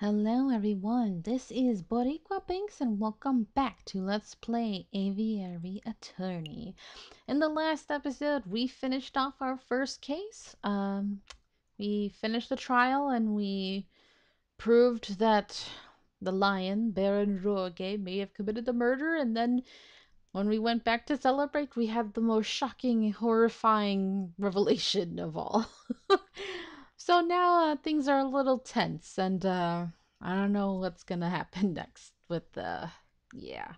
Hello everyone, this is Boricua Binks and welcome back to Let's Play Aviary Attorney. In the last episode, we finished off our first case. We finished the trial and we proved that the lion, Baron Roge, may have committed the murder, and then when we went back to celebrate, we had the most shocking, horrifying revelation of all. So now things are a little tense, and I don't know what's gonna happen next with yeah,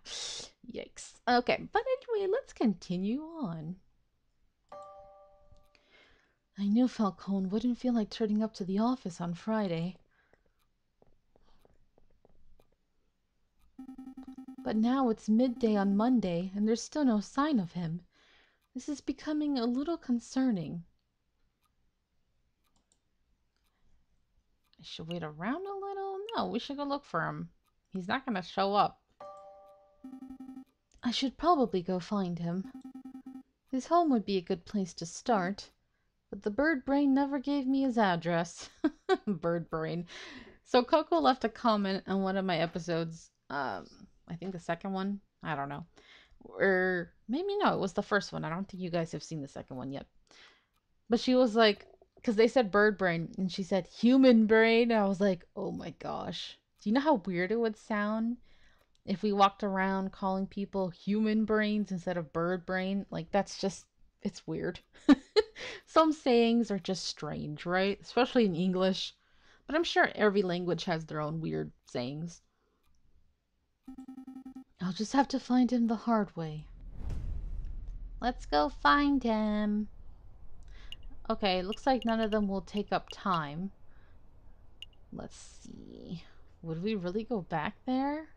yikes. Okay, but anyway, let's continue on. I knew Falcon wouldn't feel like turning up to the office on Friday. But now it's midday on Monday, and there's still no sign of him. This is becoming a little concerning. I should wait around a little? No, we should go look for him. He's not gonna show up. I should probably go find him. His home would be a good place to start, but the bird brain never gave me his address. Bird brain. So Coco left a comment on one of my episodes. I think the second one. I don't know. Or maybe no, it was the first one. I don't think you guys have seen the second one yet. But she was like, because they said bird brain, and she said human brain. And I was like, oh my gosh. Do you know how weird it would sound if we walked around calling people human brains instead of bird brain? Like, that's just, it's weird. Some sayings are just strange, right? Especially in English. But I'm sure every language has their own weird sayings. I'll just have to find him the hard way. Let's go find him. Okay, looks like none of them will take up time. Let's see. Would we really go back there?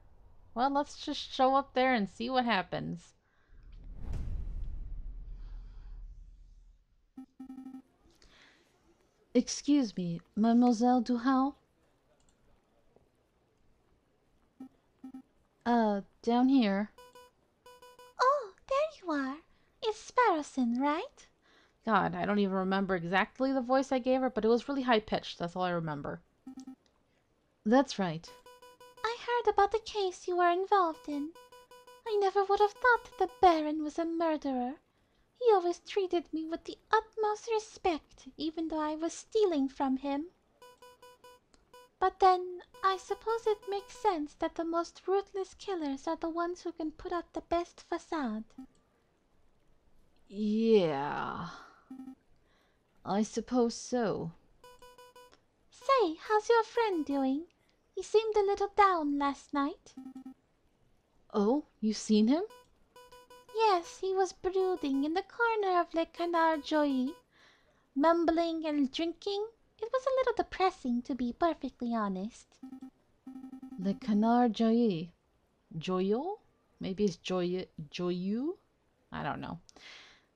Well, let's just show up there and see what happens. Excuse me, Mademoiselle Duhau? Down here. Oh, there you are. It's Sparrowson, right? God, I don't even remember exactly the voice I gave her, but it was really high-pitched. That's all I remember. That's right. I heard about the case you were involved in. I never would have thought that the Baron was a murderer. He always treated me with the utmost respect, even though I was stealing from him. But then, I suppose it makes sense that the most ruthless killers are the ones who can put up the best facade. Yeah, I suppose so. Say, how's your friend doing? He seemed a little down last night. Oh, you've seen him? Yes, he was brooding in the corner of Le Canard Joyeux, mumbling and drinking. It was a little depressing, to be perfectly honest. Le Canard Joyeux. Joyeux? Maybe it's Joyeux? I don't know.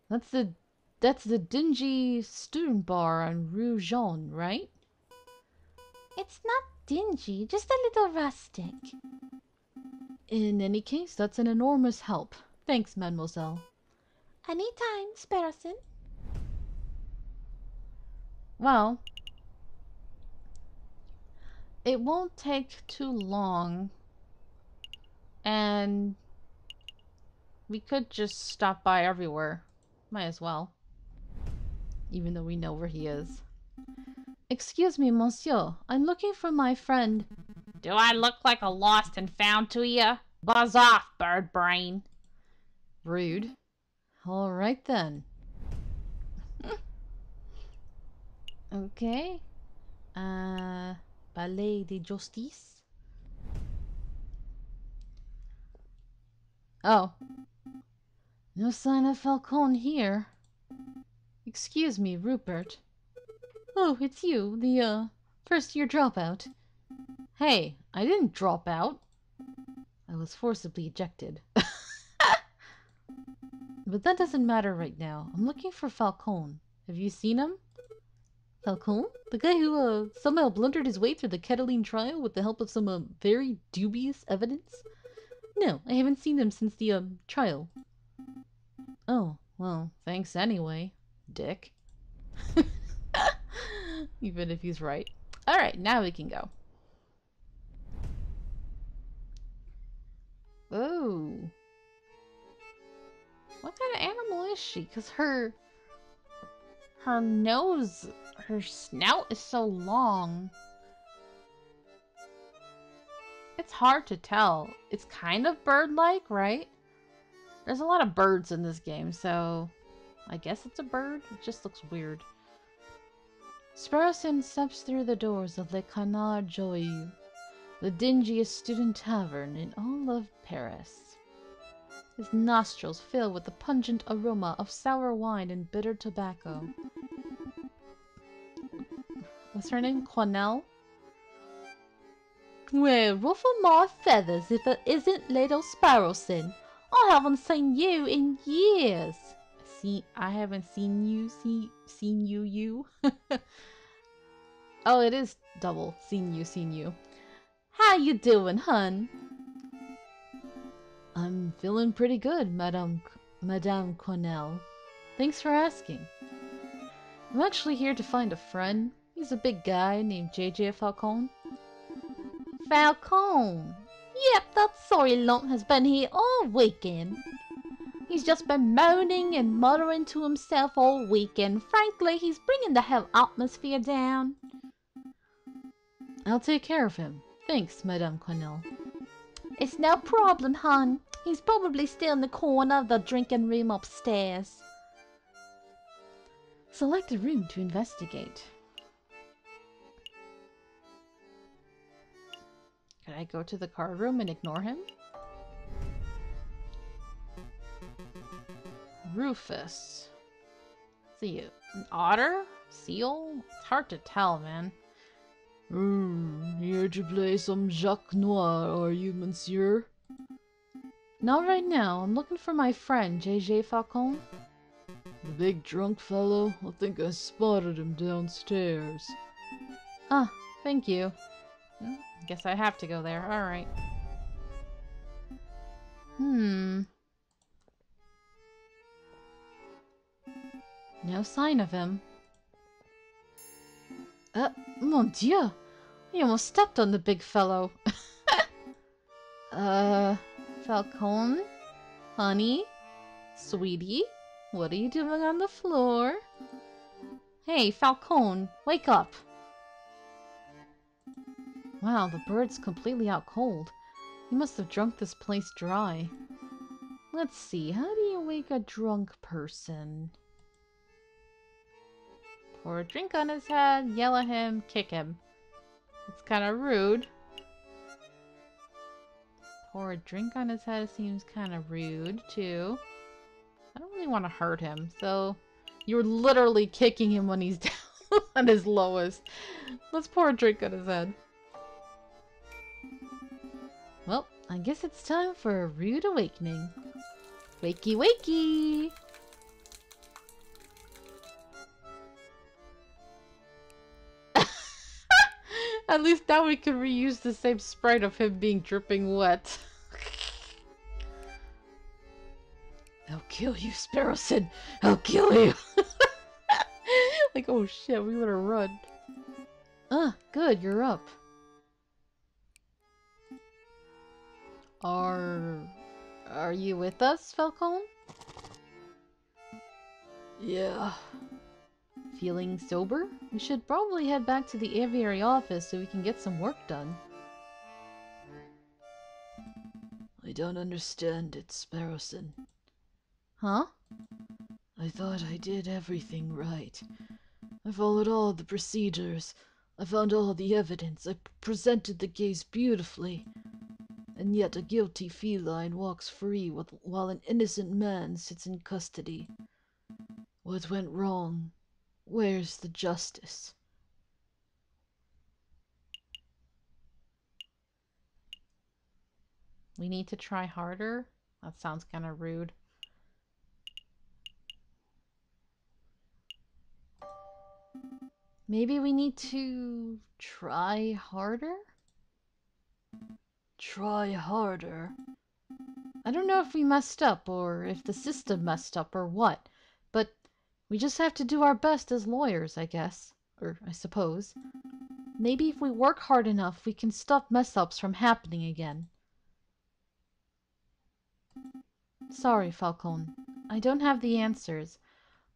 That's the dingy student bar on Rue Jaune, right? It's not dingy, just a little rustic. In any case, that's an enormous help. Thanks, mademoiselle. Anytime, Sparrowson. Well, it won't take too long, and we could just stop by everywhere. Might as well. Even though we know where he is. Excuse me, monsieur. I'm looking for my friend. Do I look like a lost and found to you? Buzz off, bird brain. Rude. All right then. Okay. Palais de Justice. Oh. No sign of Falcon here. Excuse me, Rupert. Oh, it's you, the, first-year dropout. Hey, I didn't drop out. I was forcibly ejected. But that doesn't matter right now. I'm looking for Falcon. Have you seen him? Falcon? The guy who, somehow blundered his way through the Cataline trial with the help of some, very dubious evidence? No, I haven't seen him since the, trial. Oh, well, thanks anyway, dick. Even if he's right. Alright, now we can go. Oh. What kind of animal is she? Because her nose, her snout is so long. It's hard to tell. It's kind of bird-like, right? There's a lot of birds in this game, so I guess it's a bird. It just looks weird. Sparrowson steps through the doors of Le Canard Joyeux, the dingiest student tavern in all of Paris. His nostrils fill with the pungent aroma of sour wine and bitter tobacco. What's her name? Cornell? Well, ruffle my feathers if it isn't little Sparrowson. I haven't seen you in years. I haven't seen you. Seen you. Oh, it is double. Seen you. How you doing, hun? I'm feeling pretty good, Madame Cornell. Thanks for asking. I'm actually here to find a friend. He's a big guy named JJ Falcon. Falcon! Yep, that sorry lump has been here all weekend. He's just been moaning and muttering to himself all weekend. Frankly, he's bringing the whole atmosphere down. I'll take care of him. Thanks, Madame Cornell. It's no problem, hon. He's probably still in the corner of the drinking room upstairs. Select a room to investigate. Can I go to the card room and ignore him? Rufus. See, an otter? Seal? It's hard to tell, man. Here to play some Jacques Noir, are you, monsieur? Not right now. I'm looking for my friend, JJ Falcon. The big drunk fellow? I think I spotted him downstairs. Ah, thank you. Guess I have to go there. Alright. No sign of him. Mon Dieu! He almost stepped on the big fellow. Falcon? Honey? Sweetie? What are you doing on the floor? Hey, Falcon, wake up! Wow, the bird's completely out cold. He must have drunk this place dry. Let's see, how do you wake a drunk person? Pour a drink on his head, yell at him, kick him. It's kind of rude. Pour a drink on his head seems kind of rude, too. I don't really want to hurt him, so... You're literally kicking him when he's down at his lowest. Let's pour a drink on his head. Well, I guess it's time for a rude awakening. Wakey wakey! At least now we can reuse the same sprite of him being dripping wet. I'll kill you, Sparrowson! I'll kill you! Like, oh shit, we better run. Ah, good, you're up. Are you with us, Falcon? Yeah. Feeling sober? We should probably head back to the Aviary office so we can get some work done. I don't understand it, Sparrowson. Huh? I thought I did everything right. I followed all the procedures. I found all the evidence. I presented the case beautifully. And yet a guilty feline walks free while an innocent man sits in custody. What went wrong? Where's the justice? We need to try harder? That sounds kind of rude. Maybe we need to try harder? Try harder? I don't know if we messed up or if the system messed up or what, but we just have to do our best as lawyers, I guess. Or I suppose. Maybe if we work hard enough, we can stop mess-ups from happening again. Sorry, Falcon. I don't have the answers.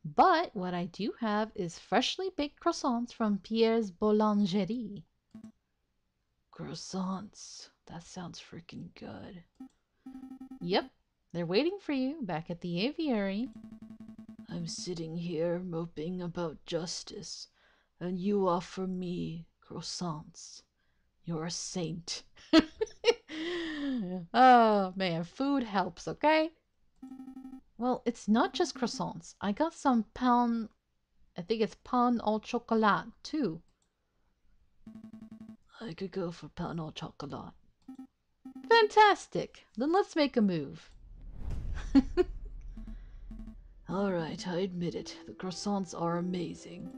But what I do have is freshly baked croissants from Pierre's Boulangerie. Croissants. That sounds freaking good. Yep, they're waiting for you back at the aviary. I'm sitting here moping about justice, and you offer me croissants. You're a saint. Oh, man, food helps, okay? Well, it's not just croissants. I got some pain, I think it's pain au chocolat, too. I could go for pain au chocolat. Fantastic. Then let's make a move. Alright, I admit it. The croissants are amazing.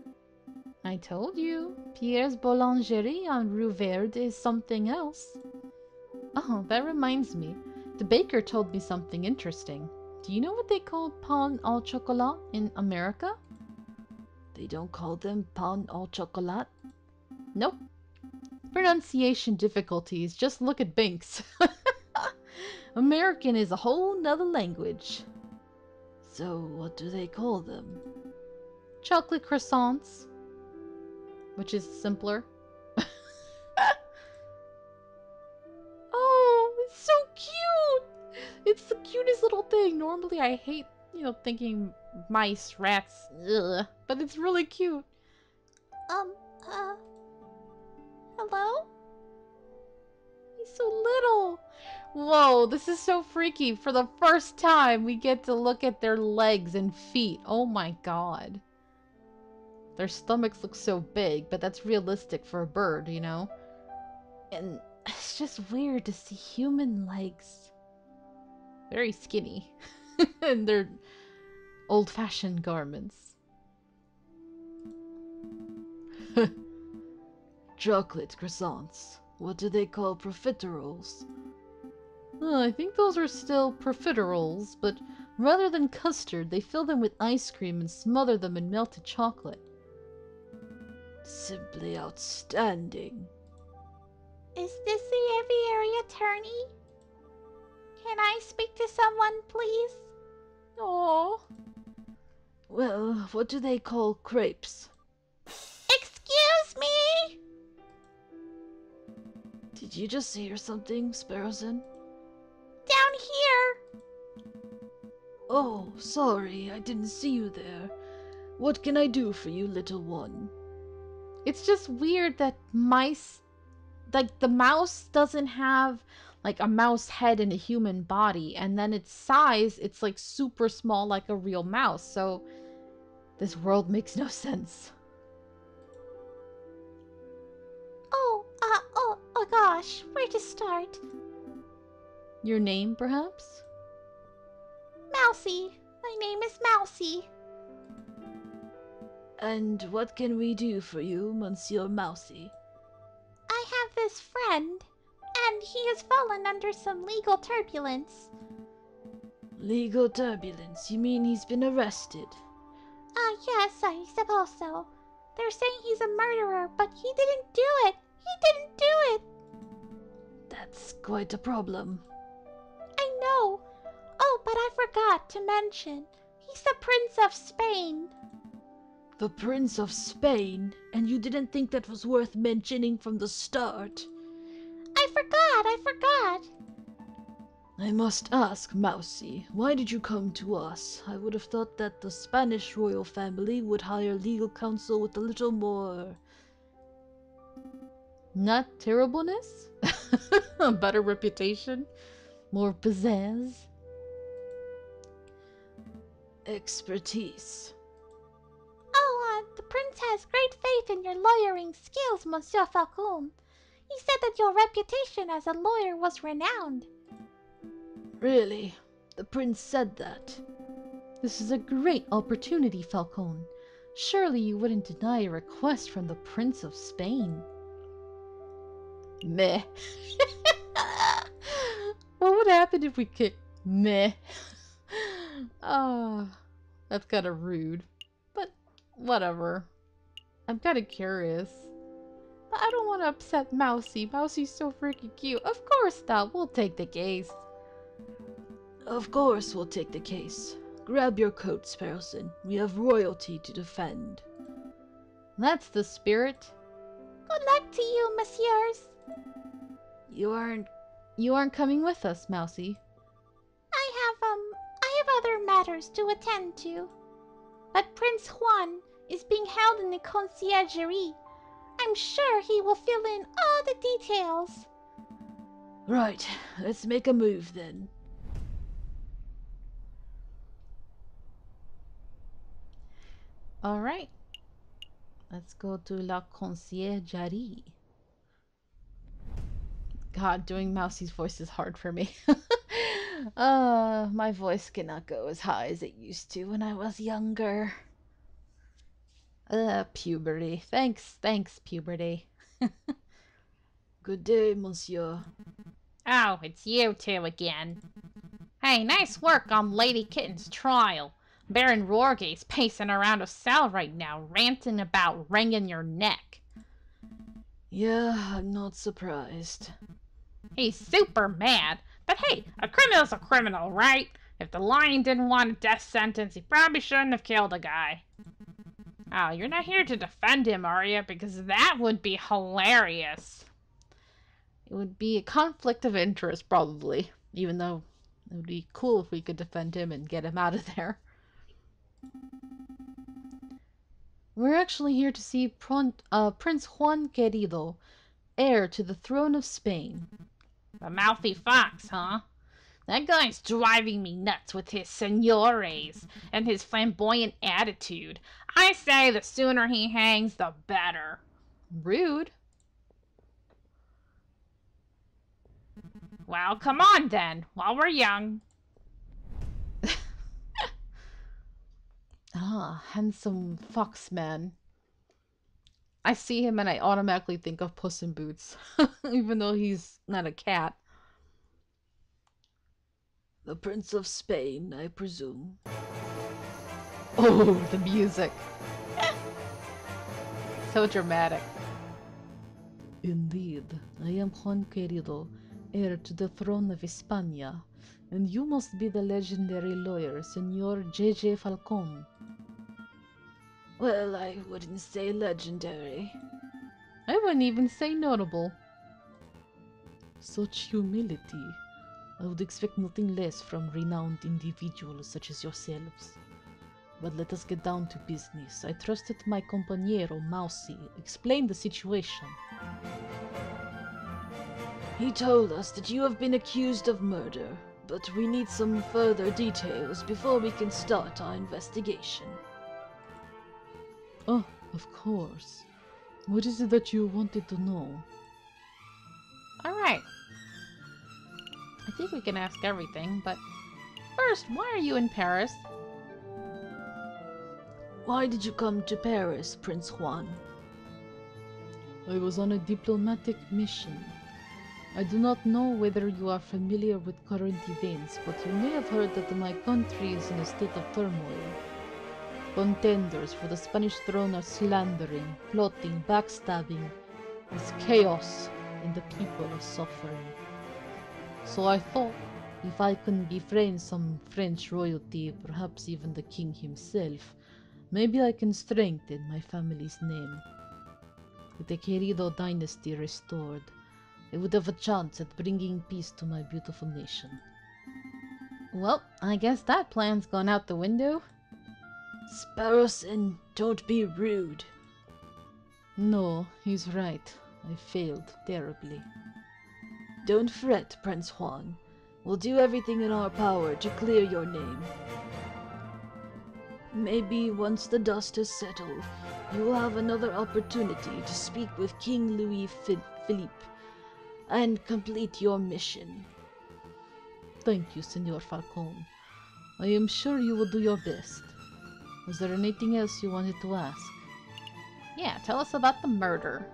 I told you. Pierre's Boulangerie on Rue Verde is something else. Oh, that reminds me. The baker told me something interesting. Do you know what they call pain au chocolat in America? They don't call them pain au chocolat? Nope. Pronunciation difficulties. Just look at Binks. American is a whole nother language. So, what do they call them? Chocolate croissants. Which is simpler. Oh, it's so cute! It's the cutest little thing. Normally I hate, thinking mice, rats, ugh, but it's really cute. Hello? He's so little. Whoa, this is so freaky. For the first time, we get to look at their legs and feet. Oh my god. Their stomachs look so big, but that's realistic for a bird, you know? And it's just weird to see human legs. Very skinny. And they're old-fashioned garments. Chocolate croissants. What do they call profiteroles? I think those are still profiteroles, but rather than custard, they fill them with ice cream and smother them in melted chocolate. Simply outstanding. Is this the aviary attorney? Can I speak to someone, please? Oh. Well, what do they call crepes? Excuse me! Did you just hear something, Sparrowson? Down here! Oh, sorry, I didn't see you there. What can I do for you, little one? It's just weird that mice... Like, the mouse doesn't have, like, a mouse head and a human body. And then its size, it's, like, super small like a real mouse. So, this world makes no sense. Oh gosh, where to start? Your name, perhaps? Mousy. My name is Mousy. And what can we do for you, Monsieur Mousy? I have this friend, and he has fallen under some legal turbulence. Legal turbulence? You mean he's been arrested? Yes, I suppose so. They're saying he's a murderer, but he didn't do it. He didn't do it. That's quite a problem. I know. Oh, but I forgot to mention. He's the Prince of Spain. The Prince of Spain? And you didn't think that was worth mentioning from the start? I forgot. I must ask, Mousy, why did you come to us? I would have thought that the Spanish royal family would hire legal counsel with a little more... Not terribleness? A better reputation? More pizzazz? Expertise. The prince has great faith in your lawyering skills, Monsieur Falcon. He said that your reputation as a lawyer was renowned. Really? The prince said that? This is a great opportunity, Falcon. Surely you wouldn't deny a request from the Prince of Spain. Meh. What would happen if we kicked meh? That's kind of rude. But whatever. I'm kind of curious. But I don't want to upset Mousy. Mousy's so freaking cute. Of course not. We'll take the case. Of course we'll take the case. Grab your coat, Sparrowson. We have royalty to defend. That's the spirit. Good luck to you, messieurs. You aren't coming with us, Mousy. I have other matters to attend to. But Prince Juan is being held in the conciergerie. I'm sure he will fill in all the details. Right, let's make a move then. Alright. Let's go to La Conciergerie. God, doing Mousy's voice is hard for me. My voice cannot go as high as it used to when I was younger. Puberty. Thanks, puberty. Good day, monsieur. Oh, it's you two again. Hey, nice work on Lady Kitten's trial. Baron Rorge's pacing around a cell right now, ranting about wringing your neck. Yeah, I'm not surprised. He's super mad. But hey, a criminal's a criminal, right? If the lion didn't want a death sentence, he probably shouldn't have killed a guy. Oh, you're not here to defend him, are you? Because that would be hilarious. It would be a conflict of interest, probably. Even though it would be cool if we could defend him and get him out of there. We're actually here to see Prince Juan Querido, heir to the throne of Spain. The mouthy fox, huh? That guy's driving me nuts with his senores and his flamboyant attitude. I say the sooner he hangs, the better. Rude. Well, come on then, while we're young. Handsome foxman. I see him and I automatically think of Puss in Boots, even though he's not a cat. The Prince of Spain, I presume. Oh, the music. So dramatic. Indeed, I am Juan Querido, heir to the throne of Hispania, and you must be the legendary lawyer, Senor J.J. Falcon. Well, I wouldn't say legendary. I wouldn't even say notable. Such humility. I would expect nothing less from renowned individuals such as yourselves. But let us get down to business. I trust that my compañero, Mousy, explained the situation. He told us that you have been accused of murder, but we need some further details before we can start our investigation. Oh, of course. What is it that you wanted to know? Alright. I think we can ask everything, but first, why are you in Paris? Why did you come to Paris, Prince Juan? I was on a diplomatic mission. I do not know whether you are familiar with current events, but you may have heard that my country is in a state of turmoil. Contenders for the Spanish throne are slandering, plotting, backstabbing. There's chaos, and the people are suffering. So I thought, if I can befriend some French royalty, perhaps even the king himself, maybe I can strengthen my family's name. With the Querido dynasty restored, I would have a chance at bringing peace to my beautiful nation. Well, I guess that plan's gone out the window. Sparrowson, don't be rude. No, he's right. I failed terribly. Don't fret, Prince Juan. We'll do everything in our power to clear your name. Maybe once the dust has settled, you will have another opportunity to speak with King Louis Philippe and complete your mission. Thank you, Senor Falcon. I am sure you will do your best. Was there anything else you wanted to ask? Yeah, tell us about the murder.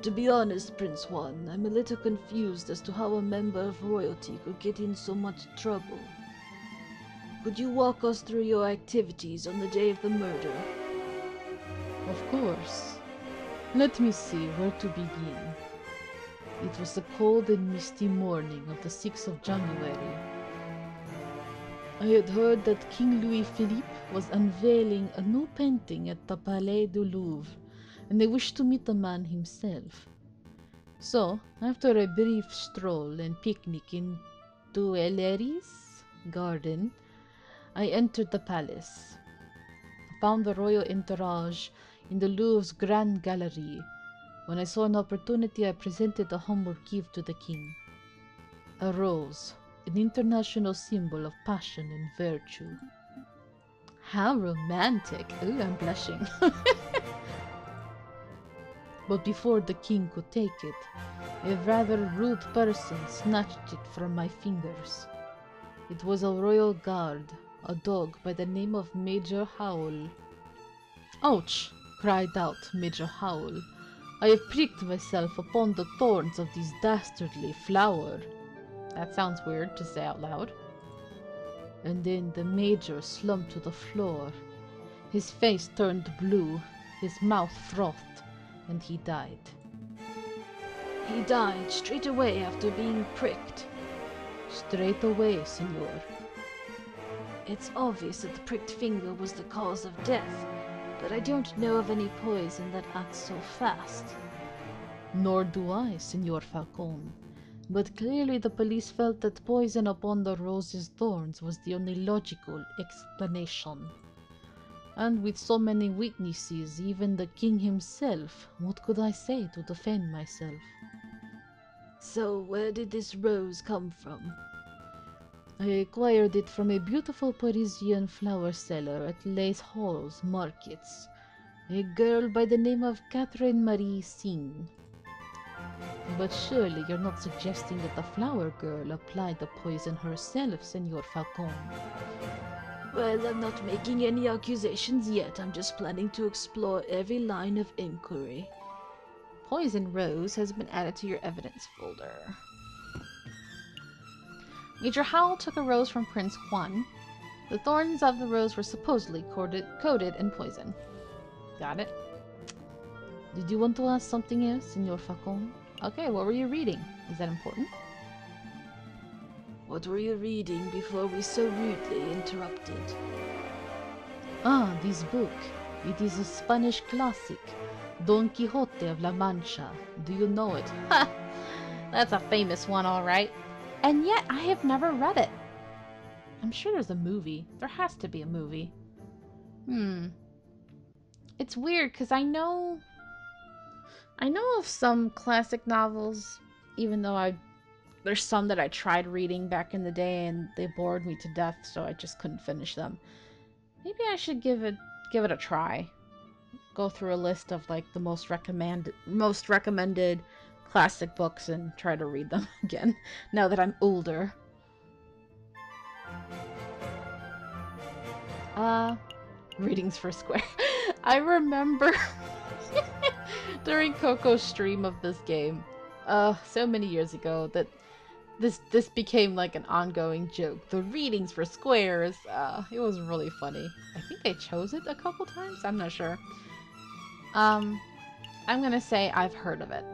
To be honest, Prince Juan, I'm a little confused as to how a member of royalty could get in so much trouble. Could you walk us through your activities on the day of the murder? Of course. Let me see where to begin. It was the cold and misty morning of the 6th of January. I had heard that King Louis Philippe was unveiling a new painting at the Palais du Louvre, and I wished to meet the man himself. So, after a brief stroll and picnic in Tuileries garden, I entered the palace. I found the royal entourage in the Louvre's Grand Gallery. When I saw an opportunity, I presented a humble gift to the king. A rose, an international symbol of passion and virtue. How romantic! Ooh, I'm blushing. But before the king could take it, a rather rude person snatched it from my fingers. It was a royal guard, a dog by the name of Major Howl. Ouch! Cried out Major Howl. I have pricked myself upon the thorns of this dastardly flower. That sounds weird to say out loud. And then the Major slumped to the floor. His face turned blue, his mouth frothed, and he died. He died straight away after being pricked. Straight away, senor. It's obvious that the pricked finger was the cause of death, but I don't know of any poison that acts so fast. Nor do I, Senor Falcon. But clearly the police felt that poison upon the rose's thorns was the only logical explanation. And with so many witnesses, even the king himself, what could I say to defend myself? So where did this rose come from? I acquired it from a beautiful Parisian flower seller at Les Halles markets, a girl by the name of Catherine Marie Singh. But surely you're not suggesting that the flower girl applied the poison herself, Senor Falcon? Well, I'm not making any accusations yet. I'm just planning to explore every line of inquiry. Poison rose has been added to your evidence folder. Major Howl took a rose from Prince Juan. The thorns of the rose were supposedly coated in poison. Got it. Did you want to ask something else, Senor Falcon? Okay, what were you reading? Is that important? What were you reading before we so rudely interrupted? Ah, this book. It is a Spanish classic, Don Quixote of La Mancha. Do you know it? Ha! That's a famous one, all right. And yet I have never read it. I'm sure there's a movie. There has to be a movie. It's weird because I know of some classic novels, even though there's some that I tried reading back in the day and they bored me to death, so I just couldn't finish them. Maybe I should give it a try. Go through a list of like the most recommended classic books and try to read them again now that I'm older. Readings for Square. I remember during Coco's stream of this game, so many years ago, that this became like an ongoing joke. The readings for squares. It was really funny. I think I chose it a couple times. I'm not sure. I'm gonna say I've heard of it.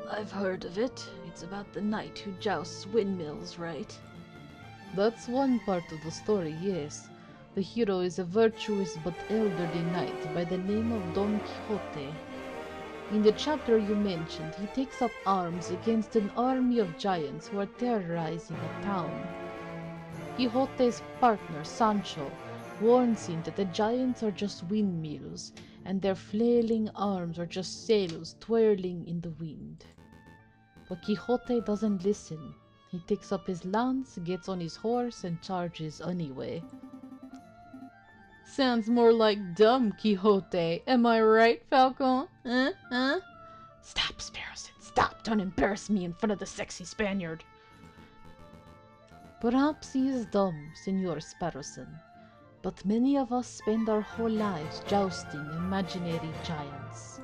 I've heard of it. It's about the knight who jousts windmills, right? That's one part of the story, yes. The hero is a virtuous but elderly knight by the name of Don Quixote. In the chapter you mentioned, he takes up arms against an army of giants who are terrorizing a town. Quixote's partner, Sancho, warns him that the giants are just windmills, and their flailing arms are just sails twirling in the wind. But Quixote doesn't listen. He takes up his lance, gets on his horse, and charges anyway. Sounds more like dumb Quixote. Am I right, Falcon? Stop, Sparrowson, stop! Don't embarrass me in front of the sexy Spaniard. Perhaps he is dumb, Senor Sparrowson. But many of us spend our whole lives jousting imaginary giants.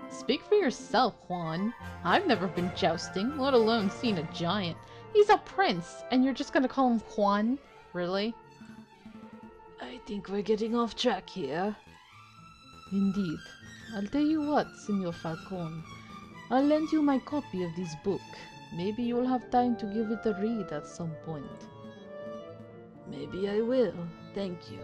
Speak for yourself, Juan. I've never been jousting, let alone seen a giant. He's a prince, and you're just gonna call him Juan? Really? I think we're getting off track here. Indeed. I'll tell you what, Senor Falcon. I'll lend you my copy of this book. Maybe you'll have time to give it a read at some point. Maybe I will. Thank you.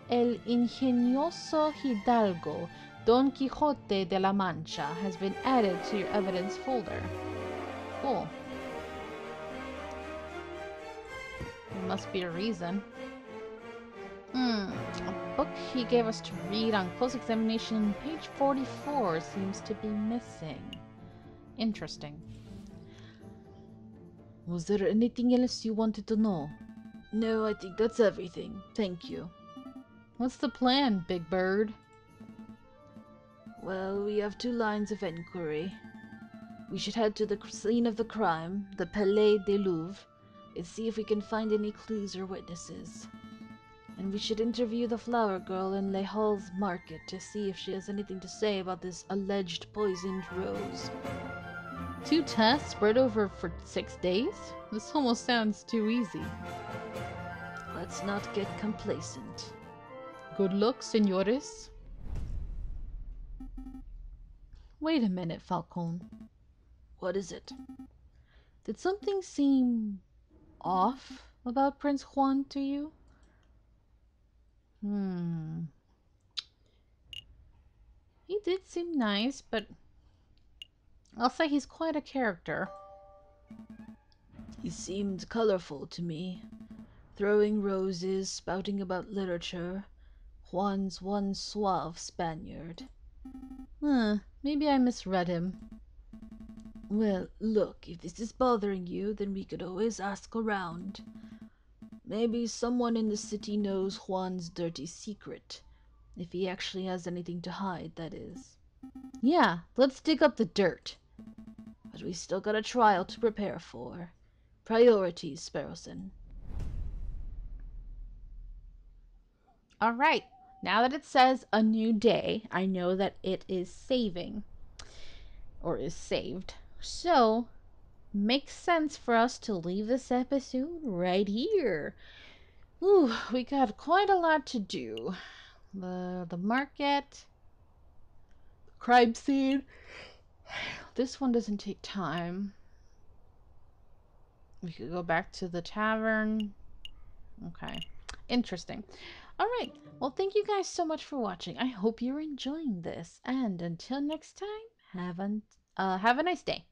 El ingenioso hidalgo Don Quixote de la Mancha has been added to your evidence folder. Cool. There must be a reason. A book he gave us to read on close examination, page 44, seems to be missing. Interesting. Was there anything else you wanted to know? No, I think that's everything. Thank you. What's the plan, Big Bird? Well, we have 2 lines of inquiry. We should head to the scene of the crime, the Palais des Louvres, and see if we can find any clues or witnesses. And we should interview the flower girl in Les Halles Market to see if she has anything to say about this alleged poisoned rose. 2 tests spread over for 6 days? This almost sounds too easy. Let's not get complacent. Good luck, senores. Wait a minute, Falcon. What is it? Did something seem off about Prince Juan to you? He did seem nice, but I'll say he's quite a character. He seemed colorful to me. Throwing roses, spouting about literature. Juan's one suave Spaniard. Maybe I misread him. Well, look, if this is bothering you, then we could always ask around. Maybe someone in the city knows Juan's dirty secret. If he actually has anything to hide, that is. Yeah, let's dig up the dirt. But we still got a trial to prepare for. Priorities, Sparrowson. Alright, now that it says a new day, I know that it is saving. Or is saved. So, makes sense for us to leave this episode right here. Ooh, we got quite a lot to do. The market, the crime scene. This one doesn't take time. We could go back to the tavern. Okay, interesting. Alright, well thank you guys so much for watching. I hope you're enjoying this. And until next time, have a nice day.